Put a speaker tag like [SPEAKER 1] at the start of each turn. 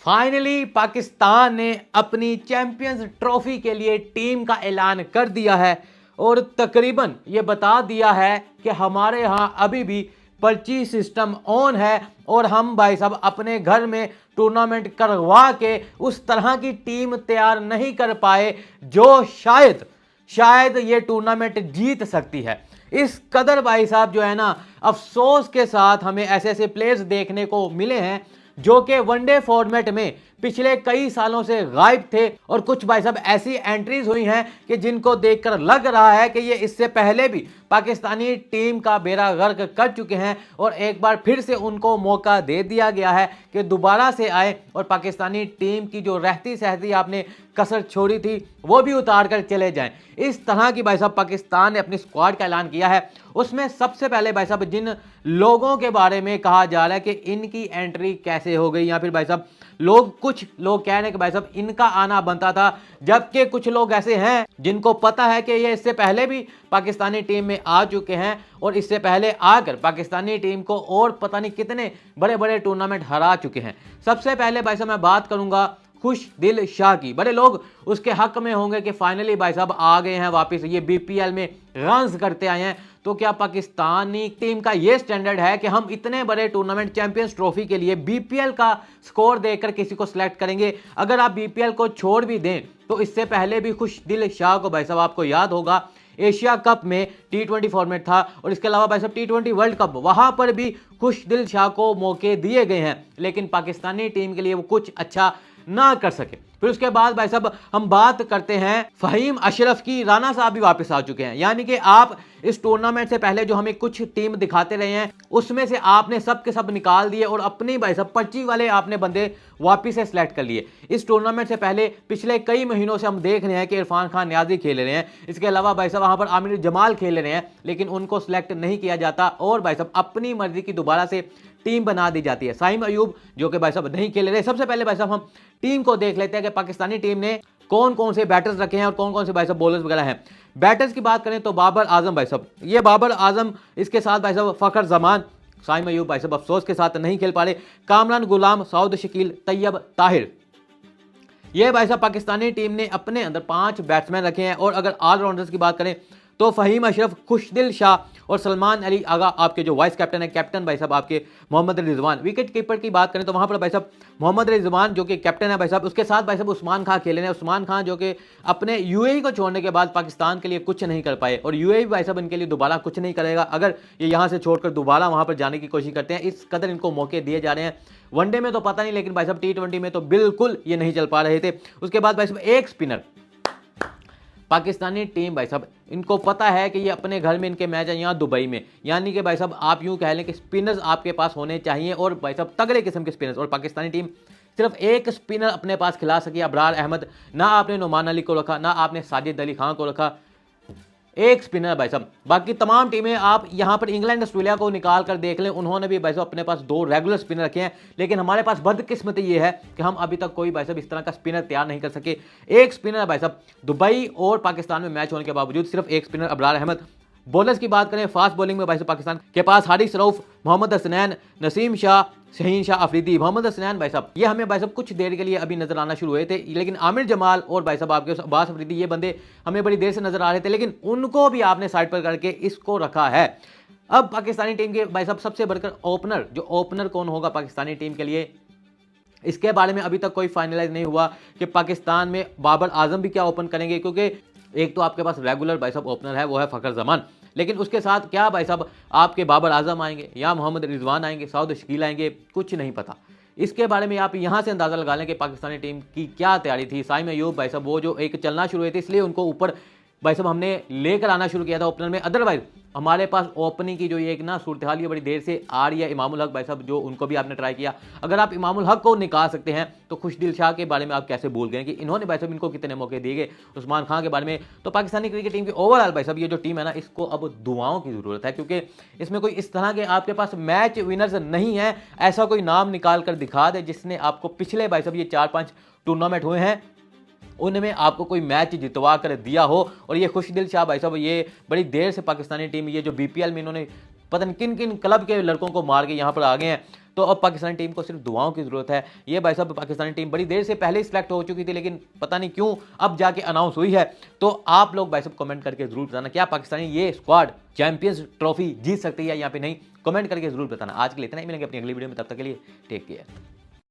[SPEAKER 1] Finally Pakistan ने अपनी champions trophy के लिए टीम का ऐलान कर दिया है और तकरीबन ये बता दिया है कि हमारे यहाँ अभी भी पर्ची सिस्टम ऑन है और हम भाई साहब अपने घर में टूर्नामेंट करवा के उस तरह की टीम तैयार नहीं कर पाए जो शायद ये टूर्नामेंट जीत सकती है। इस कदर भाई साहब जो है ना, अफसोस के साथ हमें ऐसे ऐसे प्लेयर्स देखने को मिले हैं जो कि वनडे फॉर्मेट में पिछले कई सालों से गायब थे और कुछ भाई साहब ऐसी एंट्रीज हुई हैं कि जिनको देखकर लग रहा है कि ये इससे पहले भी पाकिस्तानी टीम का बेड़ा गर्क कर चुके हैं और एक बार फिर से उनको मौका दे दिया गया है कि दोबारा से आए और पाकिस्तानी टीम की जो रहती सहती आपने कसर छोड़ी थी वो भी उतार कर चले जाएं। इस तरह की भाई साहब पाकिस्तान ने अपनी स्क्वाड का ऐलान किया है। उसमें सबसे पहले भाई साहब जिन लोगों के बारे में कहा जा रहा है कि इनकी एंट्री कैसे हो गई, या फिर भाई साहब कुछ लोग कह रहे हैं कि भाई साहब इनका आना बनता था, जबकि कुछ लोग ऐसे हैं जिनको पता है कि ये इससे पहले भी पाकिस्तानी टीम में आ चुके हैं और इससे पहले आकर पाकिस्तानी टीम को और पता नहीं कितने बड़े बड़े टूर्नामेंट हरा चुके हैं। सबसे पहले भाई साहब मैं बात करूंगा खुशदिल शाह की। बड़े लोग उसके हक में होंगे कि फाइनली भाई साहब आ गए हैं वापस, ये बीपीएल में रन्स करते आए हैं। तो क्या पाकिस्तानी टीम का ये स्टैंडर्ड है कि हम इतने बड़े टूर्नामेंट चैंपियंस ट्रॉफी के लिए बीपीएल का स्कोर देखकर किसी को सिलेक्ट करेंगे? अगर आप बीपीएल को छोड़ भी दें तो इससे पहले भी खुशदिल शाह को भाई साहब आपको याद होगा एशिया कप में T20 फॉर्मेट था और इसके अलावा भाई साहब T20 वर्ल्ड कप, वहां पर भी खुशदिल शाह को मौके दिए गए हैं, लेकिन पाकिस्तानी टीम के लिए वो कुछ अच्छा ना कर सके। फिर उसके बाद भाई साहब हम बात करते हैं फहीम अशरफ की। राणा साहब भी वापस आ चुके हैं। यानी कि आप इस टूर्नामेंट से पहले जो हमें कुछ टीम दिखाते रहे हैं उसमें से आपने सब के सब निकाल दिए और अपनी भाई साहब पर्ची वाले आपने बंदे वापिस से सिलेक्ट कर लिए। इस टूर्नामेंट से पहले पिछले कई महीनों से हम देख रहे हैं कि इरफान खान नियाजी खेल रहे हैं, इसके अलावा भाई साहब वहां पर आमिर जमाल खेल रहे हैं, लेकिन उनको सिलेक्ट नहीं किया जाता और भाई साहब अपनी मर्जी की दोबारा से टीम बना दी जाती है। साइम अयूब जो कि भाई साहब नहीं खेल रहे। सबसे पहले भाई साहब हम टीम को देख लेते हैं कि पाकिस्तानी टीम ने कौन कौन से बैटर्स रखे हैं और कौन कौन से भाई साहब बॉलर्स वगैरह हैं। बैटर्स की बात करें तो बाबर आजम भाई साहब, ये बाबर आजम, इसके साथ भाई साहब फखर जमान, साइम अयूब भाई साहब अफसोस के साथ नहीं खेल पा रहे, कामरान गुलाम, सऊद शकील, तैयब ताहिर। ये भाई साहब पाकिस्तानी टीम ने अपने अंदर 5 बैट्समैन रखे हैं। और अगर ऑलराउंडर्स की बात करें तो फहीम अशरफ, खुशदिल शाह और सलमान अली आगा आपके जो वाइस कैप्टन है, कैप्टन भाई साहब आपके मोहम्मद रिजवान। विकेट कीपर की बात करें तो वहां पर भाई साहब मोहम्मद रिजवान जो कि कैप्टन है भाई साहब, उसके साथ भाई साहब उस्मान खां खेले हैं। उस्मान खां जो कि अपने यूएई को छोड़ने के बाद पाकिस्तान के लिए कुछ नहीं कर पाए और यूएई भाई साहब इनके लिए दोबारा कुछ नहीं करेगा अगर ये यहां से छोड़कर दोबारा वहां पर जाने की कोशिश करते हैं। इस कदर इनको मौके दिए जा रहे हैं। वनडे में तो पता नहीं, लेकिन भाई साहब T20 में तो बिल्कुल ये नहीं चल पा रहे थे। उसके बाद भाई साहब एक स्पिनर, पाकिस्तानी टीम भाई साहब इनको पता है कि ये अपने घर में इनके मैच है यहाँ दुबई में, यानी कि भाई साहब आप यूं कह लें कि स्पिनर्स आपके पास होने चाहिए और भाई साहब तगड़े किस्म के स्पिनर्स। और पाकिस्तानी टीम सिर्फ एक स्पिनर अपने पास खिला सकी, अबरार अहमद। ना आपने नुमान अली को रखा, ना आपने साजिद अली खान को रखा, एक स्पिनर भाई साहब। बाकी तमाम टीमें आप यहां पर इंग्लैंड ऑस्ट्रेलिया को निकाल कर देख लें, उन्होंने भी भाई साहब अपने पास 2 रेगुलर स्पिनर रखे हैं, लेकिन हमारे पास बदकिस्मती ये है कि हम अभी तक कोई भाई साहब इस तरह का स्पिनर तैयार नहीं कर सके। एक स्पिनर भाई साहब दुबई और पाकिस्तान में मैच होने के बावजूद सिर्फ एक स्पिनर अबरार अहमद। बॉलर्स की बात करें, फास्ट बॉलिंग में भाई साहब पाकिस्तान के पास हारिस रऊफ, मोहम्मद हसनैन, नसीम शाह, शहीन शाह अफरीदी। मोहम्मद हसनैन भाई साहब ये हमें भाई साहब कुछ देर के लिए अभी नजर आना शुरू हुए थे, लेकिन आमिर जमाल और भाई साहब आपके अब्बास अफरीदी ये बंदे हमें बड़ी देर से नजर आ रहे थे, लेकिन उनको भी आपने साइड पर करके इसको रखा है। अब पाकिस्तानी टीम के भाई साहब सबसे बढ़कर ओपनर, जो ओपनर कौन होगा पाकिस्तानी टीम के लिए, इसके बारे में अभी तक कोई फाइनलाइज नहीं हुआ कि पाकिस्तान में बाबर आजम भी क्या ओपन करेंगे, क्योंकि एक तो आपके पास रेगुलर भाई साहब ओपनर है वो है फखर जमान, लेकिन उसके साथ क्या भाई साहब आपके बाबर आजम आएंगे या मोहम्मद रिजवान आएंगे, सऊद शकील आएंगे, कुछ नहीं पता। इसके बारे में आप यहां से अंदाजा लगा लें कि पाकिस्तानी टीम की क्या तैयारी थी। साइम अयूब भाई साहब वो जो एक चलना शुरू हुए थे इसलिए उनको ऊपर भाई साहब हमने लेकर आना शुरू किया था ओपनर में, अदरवाइज हमारे पास ओपनिंग की जो ये एक ना सूरत हाल ये बड़ी देर से आ रही है। इमामुल हक भाई साहब जो उनको भी आपने ट्राई किया, अगर आप इमामुल हक को निकाल सकते हैं तो खुशदिल शाह के बारे में आप कैसे भूल गए कि इन्होंने भाई साहब इनको कितने मौके दिए गए। उस्मान खां के बारे में तो पाकिस्तानी क्रिकेट टीम की ओवरऑल भाई साहब ये जो टीम है ना, इसको अब दुआओं की जरूरत है, क्योंकि इसमें कोई इस तरह के आपके पास मैच विनर्स नहीं है। ऐसा कोई नाम निकाल कर दिखा दे जिसने आपको पिछले भाई साहब ये 4-5 टूर्नामेंट हुए हैं उनमें आपको कोई मैच जितवा कर दिया हो। और ये खुशदिल शाह भाई साहब ये बड़ी देर से पाकिस्तानी टीम ये जो बीपीएल में इन्होंने पता नहीं किन किन क्लब के लड़कों को मार के यहाँ पर आ गए हैं। तो अब पाकिस्तानी टीम को सिर्फ दुआओं की जरूरत है। ये भाई साहब पाकिस्तानी टीम बड़ी देर से पहले ही सिलेक्ट हो चुकी थी, लेकिन पता नहीं क्यों अब जाके अनाउंस हुई है। तो आप लोग भाई साहब कमेंट करके जरूर बताना क्या पाकिस्तानी ये स्क्वाड चैंपियंस ट्रॉफी जीत सकती है या फिर नहीं, कमेंट करके जरूर बताना। आज के लिए इतना ही, मिलेंगे अपनी अगली वीडियो में, तब तक के लिए टेक केयर।